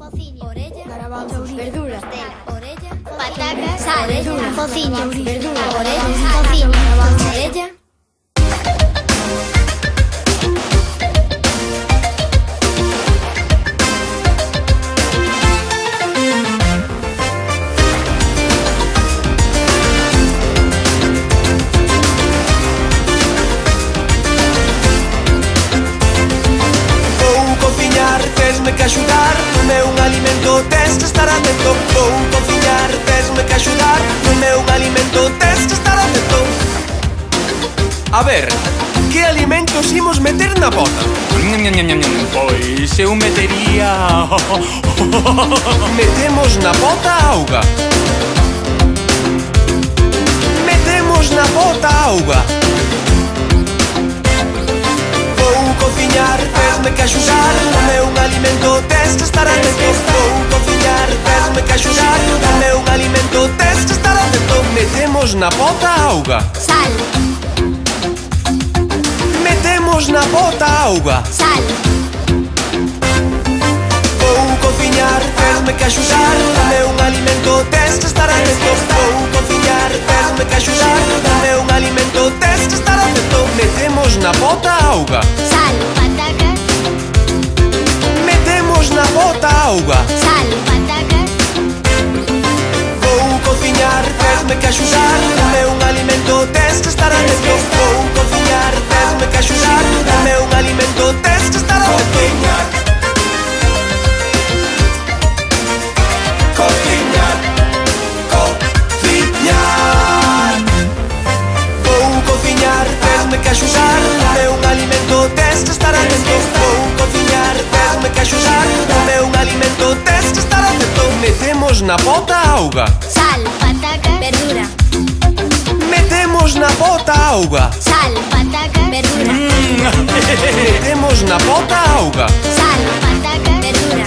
Fociño, orella, Garabazos, verdura, orella, patacas, sal, verdura, fociño, verdura, orella, sal, fociño, garabazos. orella. Vou cociñar, tesme que axudar. No meu alimento tes que estar atento. Vou cociñar, tesme que axudar. No meu alimento tes que estar atento. A ver, que alimentos imos meter na bota? Pois eu metería... Metemos na bota auga. Metemos na bota auga. Vou cociñar, tesme que axudar. No meu alimento tes que estar atento. Vou cociñar, tesme que axudar. No meu alimento tes que estar atento. Metemos na bota auga. Sal, Metemos na bota auga. sal, Vou cociñar, tesme que axudar. No meu alimento tes que estar atento. Vou cociñar, tesme que axudar. No meu alimento tes que estar atento. Metemos na bota auga. sal, patacas, Metemos na bota auga. sal, patacas, Vou cociñar, tesme que axudar. No meu alimento tes que estar atento. Vou cociñar, tesme que axudar. No meu alimento tes que estar atento. Cociñar, cociñar. Vou cociñar, tesme que axudar. No meu alimento tes que estar atento. Vou cociñar, tesme que axudar. No meu alimento tes que estar atento. Metemos na bota auga. sal, patacas, verdura, Metemos na bota auga. sal, patacas, verdura, Metemos na bota auga. sal, patacas, verdura,